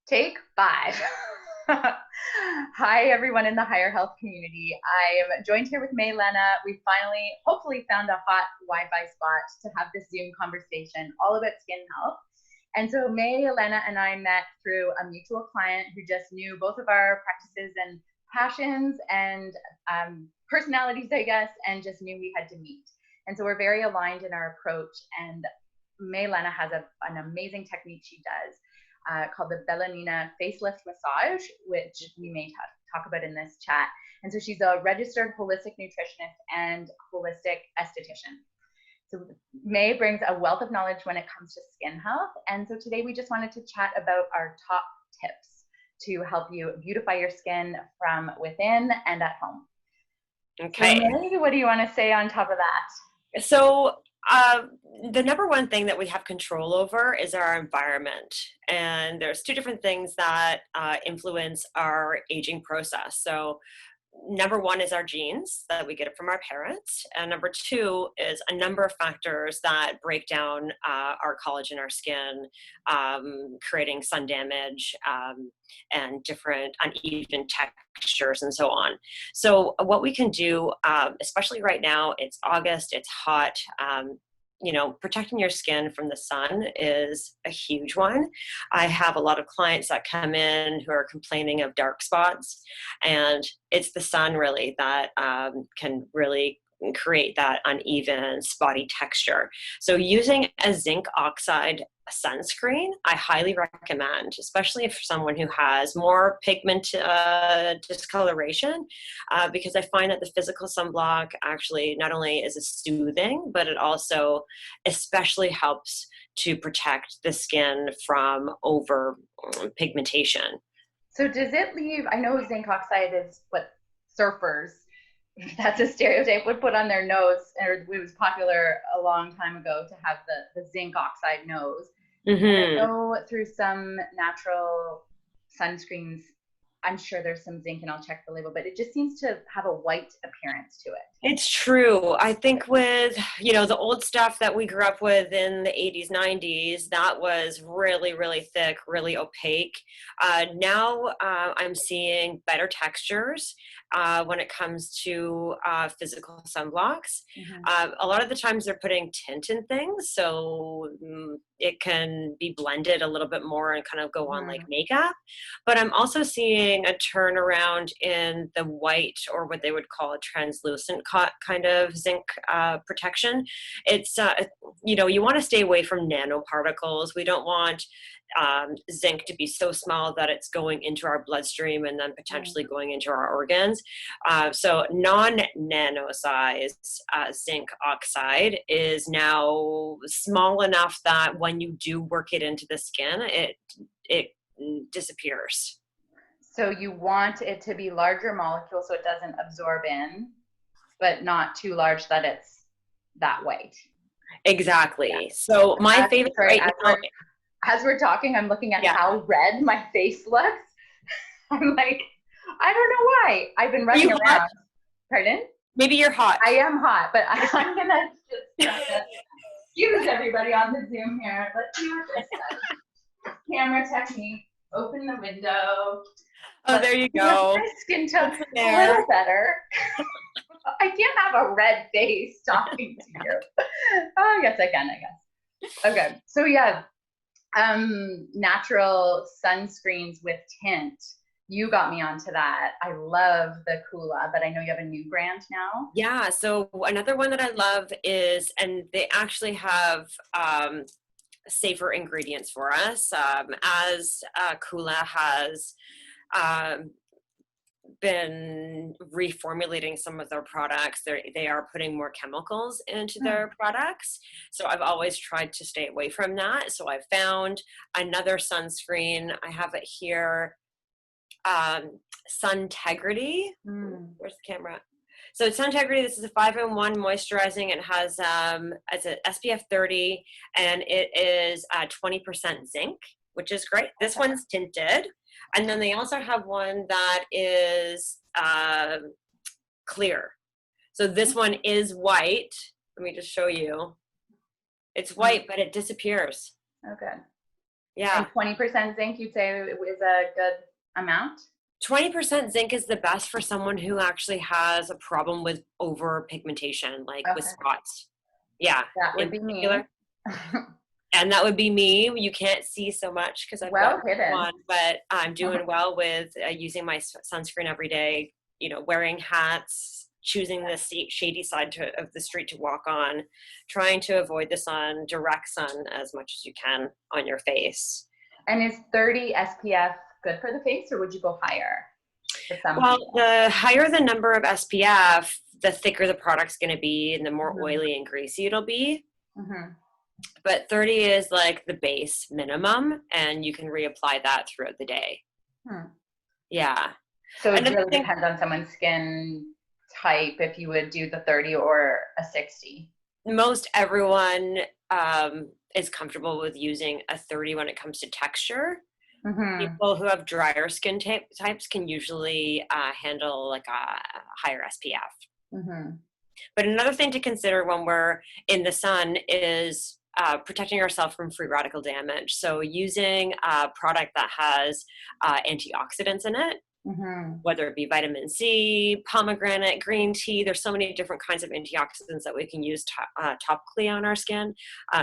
Take five. Hi, everyone in the higher health community. I am joined here with Mei-Lana. We finally, hopefully, found a hot Wi-Fi spot to have this Zoom conversation all about skin health. And so Mei-Lana and I met through a mutual client who just knew both of our practices and passions and personalities, I guess, and just knew we had to meet. And so we're very aligned in our approach. And Mei-Lana has an amazing technique she does called the Mei-Lana facelift massage, which we may talk about in this chat. And so she's a registered holistic nutritionist and holistic esthetician. So May brings a wealth of knowledge when it comes to skin health. And so today we just wanted to chat about our top tips to help you beautify your skin from within and at home. Okay. So May, what do you want to say on top of that? So the number one thing that we have control over is our environment. And there's two different things that influence our aging process. So number one is our genes, that we get it from our parents. And number two is a number of factors that break down our collagen in our skin, creating sun damage and different uneven textures and so on. So what we can do, especially right now, it's August, it's hot, protecting your skin from the sun is a huge one. I have a lot of clients that come in who are complaining of dark spots, and it's the sun really that can really create that uneven, spotty texture. So using a zinc oxide sunscreen, I highly recommend, especially for someone who has more pigment discoloration, because I find that the physical sunblock actually not only is a soothing, but it also especially helps to protect the skin from over pigmentation. So does it leave, I know zinc oxide is what surfers, that's a stereotype, would put on their nose, or it was popular a long time ago to have the zinc oxide nose. Mm-hmm. I know through some natural sunscreens, I'm sure there's some zinc, and I'll check the label, but it just seems to have a white appearance to it. It's true. I think with, the old stuff that we grew up with in the 80s, 90s, that was really, really thick, really opaque. Now I'm seeing better textures when it comes to physical sunblocks. Mm-hmm. A lot of the times they're putting tint in things, so it can be blended a little bit more and kind of go on like makeup. But I'm also seeing a turnaround in the white, or what they would call a translucent kind of zinc protection. It's, you want to stay away from nanoparticles. We don't want zinc to be so small that it's going into our bloodstream and then potentially going into our organs. So non-nano size zinc oxide is now small enough that when you do work it into the skin, it disappears. So you want it to be larger molecule so it doesn't absorb in, but not too large that it's that white. Exactly. Yeah. So my favorite right now. As we're talking, I'm looking at how red my face looks. I'm like, I don't know why. I've been running around. Hot? Pardon? Maybe you're hot. I am hot, but I'm going to just excuse everybody on the Zoom here. Let's see what this does. Camera technique. Open the window. Oh, there you go. My skin tone a little better. I can't have a red face talking to you. Oh, yes, I can, I guess. Okay, so yeah, natural sunscreens with tint. You got me onto that. I love the Kula, but I know you have a new brand now. Yeah, so another one that I love is, and they actually have safer ingredients for us, as Kula has been reformulating some of their products. They are putting more chemicals into their products. So I've always tried to stay away from that. So I found another sunscreen. I have it here, Suntegrity. Where's the camera? So Suntegrity, this is a 5-in-1 moisturizing. It has it's an SPF 30, and it is 20% zinc, which is great. This one's tinted. And then they also have one that is clear. So this one is white. Let me just show you. It's white, but it disappears. Okay. Yeah. And 20% zinc, you'd say is a good amount? 20% zinc is the best for someone who actually has a problem with over pigmentation, like with Okay. spots. Yeah, That would in be me. particular. And that would be me. You can't see so much because I've got Well hidden. on, but I'm doing well with using my sunscreen every day, wearing hats, choosing the shady side of the street to walk on, trying to avoid the sun, direct sun as much as you can on your face. And is 30 SPF good for the face, or would you go higher for some Well, people? the higher the number of SPF, the thicker the product's going to be and the more Mm-hmm. oily and greasy it'll be. Mm-hmm. But 30 is like the base minimum, and you can reapply that throughout the day. Hmm. Yeah. So it Another really thing, depends on someone's skin type if you would do the 30 or a 60. most everyone is comfortable with using a 30 when it comes to texture. Mm-hmm. People who have drier skin types can usually handle like a higher SPF. Mm-hmm. But another thing to consider when we're in the sun is protecting ourselves from free radical damage. So using a product that has antioxidants in it, Mm-hmm. whether it be vitamin C, pomegranate, green tea, there's so many different kinds of antioxidants that we can use topically on our skin.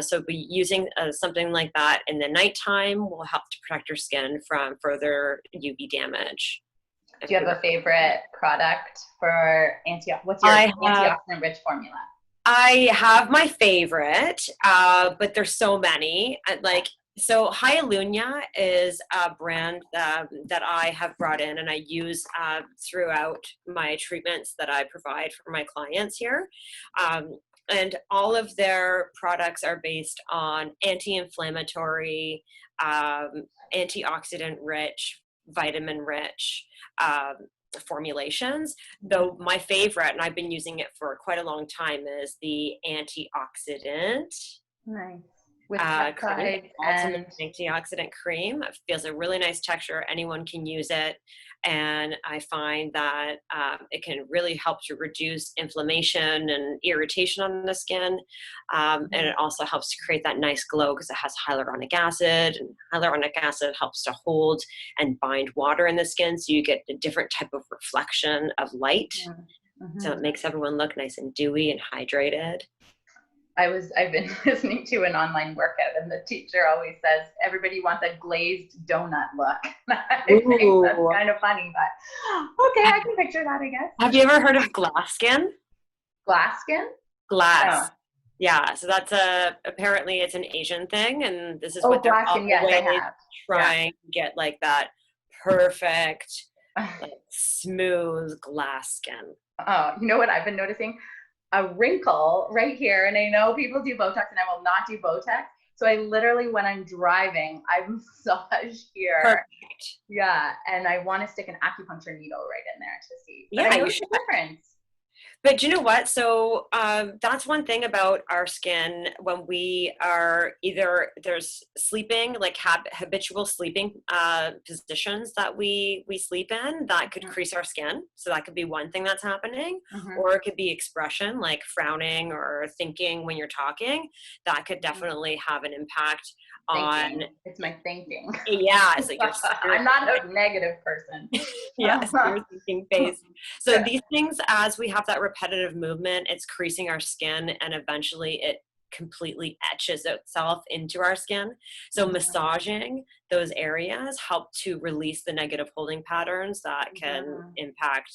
So be using something like that in the nighttime will help to protect your skin from further UV damage. Do you have a favorite product for what's your I have antioxidant rich formula? I have my favorite, but there's so many. So Hyalunia is a brand that I have brought in and I use throughout my treatments that I provide for my clients here. And all of their products are based on anti-inflammatory, antioxidant rich, vitamin rich, formulations, though my favorite, and I've been using it for quite a long time, is the antioxidant Nice. With cream, peptides ultimate and antioxidant cream. It feels a really nice texture. Anyone can use it, and I find that it can really help to reduce inflammation and irritation on the skin, and it also helps to create that nice glow because it has hyaluronic acid, and hyaluronic acid helps to hold and bind water in the skin, so you get a different type of reflection of light. mm-hmm. So it makes everyone look nice and dewy and hydrated. I've been listening to an online workout and the teacher always says everybody wants a glazed donut look. I think that's kind of funny, but okay, I can picture that, I guess. Have you ever heard of glass skin? Glass skin? Glass. Oh. Yeah, so that's apparently it's an Asian thing, and this is what they're glass skin, yes, I have. trying to get like that perfect, like, smooth glass skin. Oh, you know what I've been noticing? A wrinkle right here, and I know people do Botox and I will not do Botox. So I literally, when I'm driving, I massage here. Perfect. Yeah, and I want to stick an acupuncture needle right in there to see. But Yeah, I know you should. the difference. But you know what? So that's one thing about our skin when we are either there's sleeping, like habitual sleeping positions that we sleep in that could crease our skin. So that could be one thing that's happening, or it could be expression, like frowning or thinking when you're talking. That could definitely have an impact on. It's my thinking. Yeah, it's like I'm not a negative person. Yes, your thinking face. So these things, as we have that repetitive movement, it's creasing our skin, and eventually it completely etches itself into our skin. So massaging those areas help to release the negative holding patterns that can impact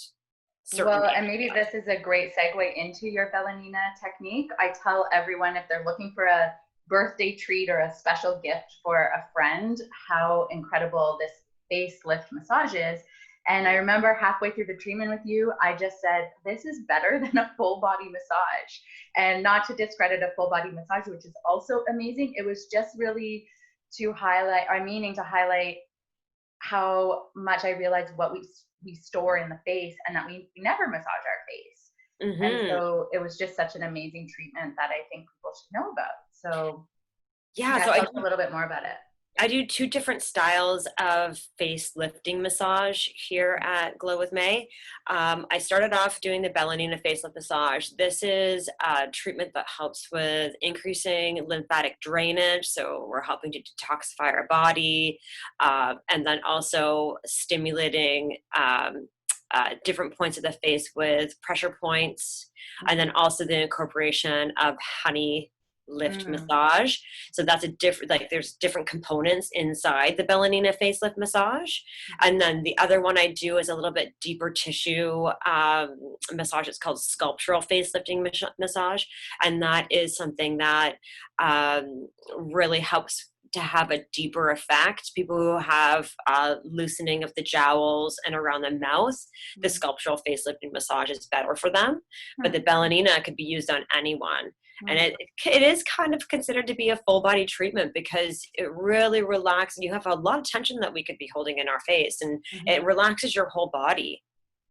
certain. Well, and maybe this is a great segue into your Belanina technique. I tell everyone if they're looking for a birthday treat or a special gift for a friend, how incredible this facelift massage is. And I remember halfway through the treatment with you, I just said, this is better than a full body massage. And not to discredit a full body massage, which is also amazing. It was just really to highlight, our meaning to highlight how much I realized what we store in the face and that we never massage our face. And so it was just such an amazing treatment that I think people should know about. So yeah, so talk a little bit more about it. I do two different styles of face lifting massage here at Glow with May. I started off doing the Mei-Lana face lift massage. This is a treatment that helps with increasing lymphatic drainage. So we're helping to detoxify our body, and then also stimulating different points of the face with pressure points, and then also the incorporation of honey lift massage. So that's a different, like there's different components inside the Mei-Lana facelift massage. And then the other one I do is a little bit deeper tissue massage. It's called sculptural facelifting massage. And that is something that really helps to have a deeper effect. People who have loosening of the jowls and around the mouth, the sculptural facelifting massage is better for them. But the Mei-Lana could be used on anyone. And it is kind of considered to be a full body treatment because it really relaxes. You have a lot of tension that we could be holding in our face, and it relaxes your whole body,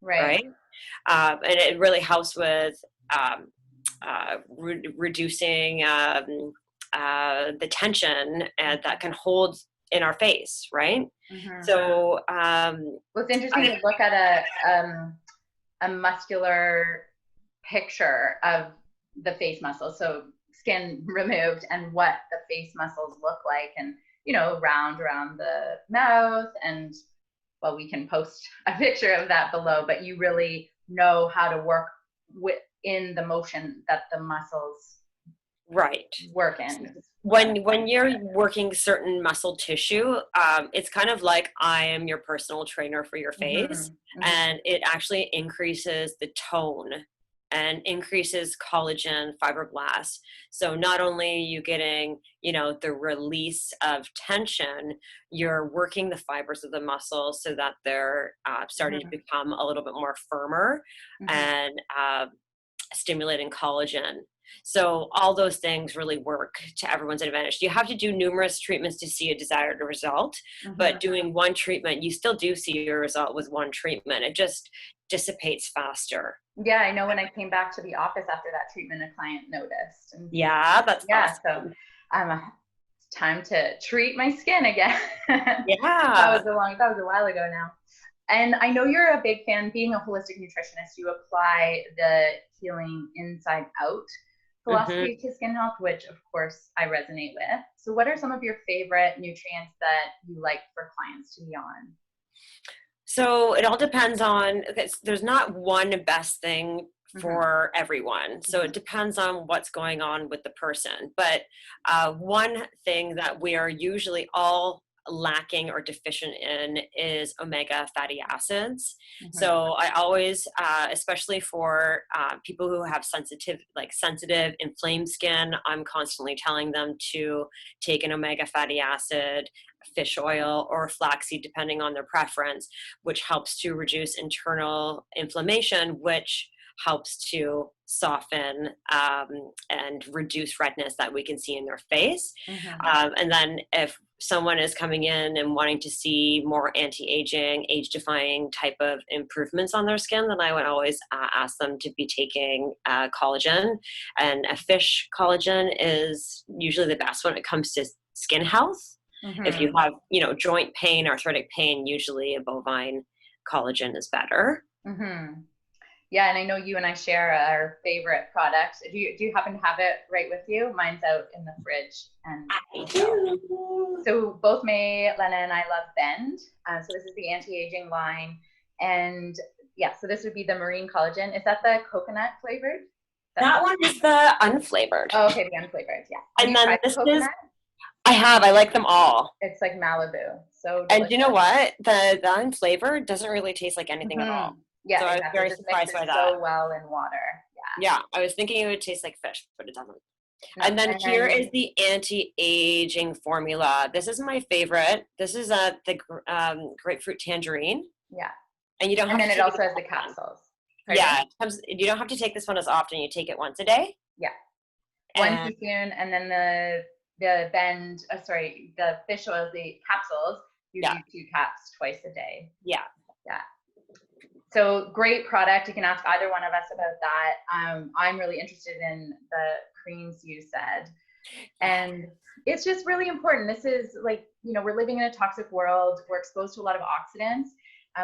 right? And it really helps with reducing the tension that can hold in our face, right? So well, it's interesting to look at a muscular picture of the face muscles, so skin removed, and what the face muscles look like, and round around the mouth, and well, we can post a picture of that below, but you really know how to work within the motion that the muscles work in. When you're working certain muscle tissue, it's kind of like I am your personal trainer for your face, and it actually increases the tone and increases collagen fibroblasts. So not only are you getting, the release of tension, you're working the fibers of the muscle so that they're starting to become a little bit more firmer and stimulating collagen. So all those things really work to everyone's advantage. You have to do numerous treatments to see a desired result, but doing one treatment, you still do see your result with one treatment. It just dissipates faster. Yeah, I know when I came back to the office after that treatment, a client noticed. And that's awesome. So it's time to treat my skin again. Yeah. That was a while ago now. And I know you're a big fan, being a holistic nutritionist, you apply the healing inside out philosophy to skin health, which of course I resonate with. So what are some of your favorite nutrients that you like for clients to be on? So it all depends on, there's not one best thing for everyone. So it depends on what's going on with the person. But one thing that we are usually all lacking or deficient in is omega fatty acids. So I always, especially for people who have sensitive, inflamed skin, I'm constantly telling them to take an omega fatty acid, fish oil, or flaxseed, depending on their preference, which helps to reduce internal inflammation, which helps to soften and reduce redness that we can see in their face. And then if someone is coming in and wanting to see more anti-aging, age-defying type of improvements on their skin, then I would always ask them to be taking collagen. And a fish collagen is usually the best when it comes to skin health. If you have, joint pain, arthritic pain, usually a bovine collagen is better. Yeah, and I know you and I share our favorite product. Do you happen to have it right with you? Mine's out in the fridge. And I do. So both Mei-Lana and I love Bend. So this is the anti-aging line. And yeah, so this would be the marine collagen. Is that the coconut flavored? That one is the unflavored. Oh, okay, the unflavored, yeah. And then this is, I like them all. It's like Malibu. So delicious. And you know what? The unflavored doesn't really taste like anything at all. Yeah, so exactly. I was very surprised by that. So well in water. Yeah, I was thinking it would taste like fish, but it doesn't. No, and then here is the anti-aging formula. This is my favorite. This is the grapefruit tangerine. Yeah. And you don't have to. And then it also has the capsules. Right? Yeah. You don't have to take this one as often. You take it once a day. Yeah. One teaspoon, and then the fish oil, the capsules, you do 2 caps twice a day. Yeah. Yeah. So great product. You can ask either one of us about that. I'm really interested in the creams you said. And it's just really important. This is like, we're living in a toxic world. We're exposed to a lot of oxidants.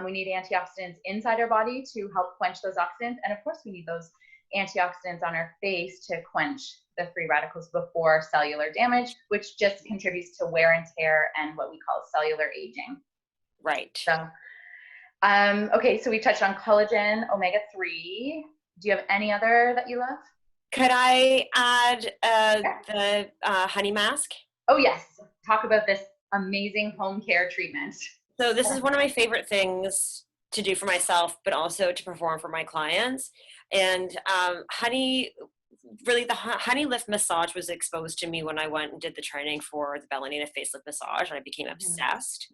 We need antioxidants inside our body to help quench those oxidants. And of course, we need those antioxidants on our face to quench the free radicals before cellular damage, which just contributes to wear and tear and what we call cellular aging. Right. So, okay, so we touched on collagen, omega-3. Do you have any other that you love? Could I add the honey mask? Oh, yes. Talk about this amazing home care treatment. So this is one of my favorite things to do for myself, but also to perform for my clients. And honey, really the honey lift massage was exposed to me when I went and did the training for the Mei-Lana facelift massage, and I became obsessed.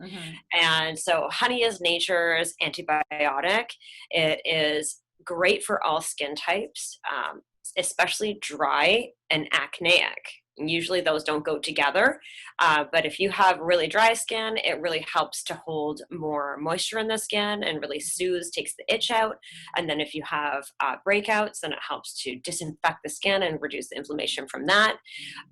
And so honey is nature's antibiotic. It is great for all skin types, especially dry and acneic. Usually those don't go together, but if you have really dry skin, it really helps to hold more moisture in the skin and really soothes, takes the itch out. And then if you have breakouts, then it helps to disinfect the skin and reduce the inflammation from that.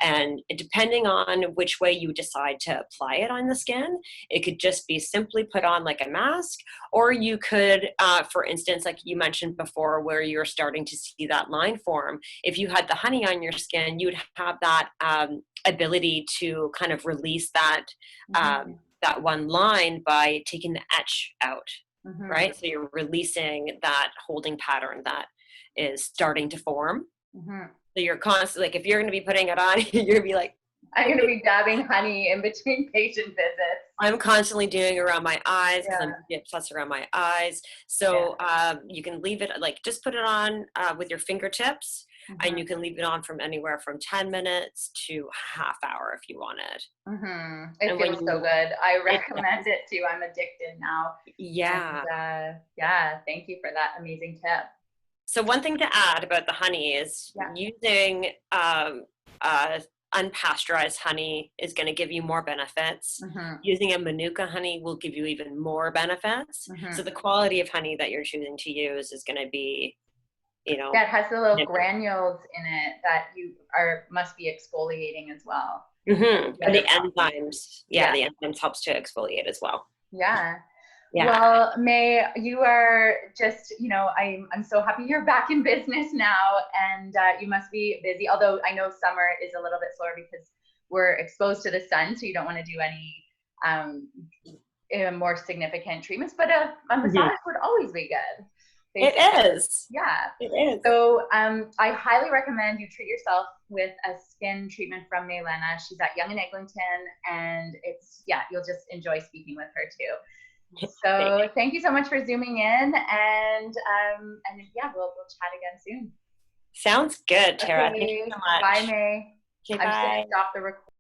And depending on which way you decide to apply it on the skin, it could just be simply put on like a mask, or you could, for instance, like you mentioned before, where you're starting to see that line form, if you had the honey on your skin, you would have that ability to kind of release that that one line by taking the etch out, right? So you're releasing that holding pattern that is starting to form. So you're constantly, like, if you're going to be putting it on, you're going to be like, I'm going to be dabbing honey in between patient visits. I'm constantly doing around my eyes because I'm obsessed around my eyes. So you can leave it, like, just put it on with your fingertips. And you can leave it on from anywhere from 10 minutes to half hour if you want it. It feels so good. I recommend it too. I'm addicted now. Yeah. And, thank you for that amazing tip. So one thing to add about the honey is using unpasteurized honey is going to give you more benefits. Using a Manuka honey will give you even more benefits. So the quality of honey that you're choosing to use is going to be, it has the little granules in it that must be exfoliating as well. And the enzymes, the enzymes helps to exfoliate as well. Well, May, you are just, I'm so happy you're back in business now, and you must be busy. Although I know summer is a little bit slower because we're exposed to the sun, so you don't want to do any more significant treatments. But a massage would always be good. It is. Yeah. It is. So I highly recommend you treat yourself with a skin treatment from Mei-Lana. She's at Yonge and Eglinton, and you'll just enjoy speaking with her too. So thank you so much for zooming in, and we'll chat again soon. Sounds good, Tara. Thank you so much. Bye, May. Okay, I'm just going to stop the recording.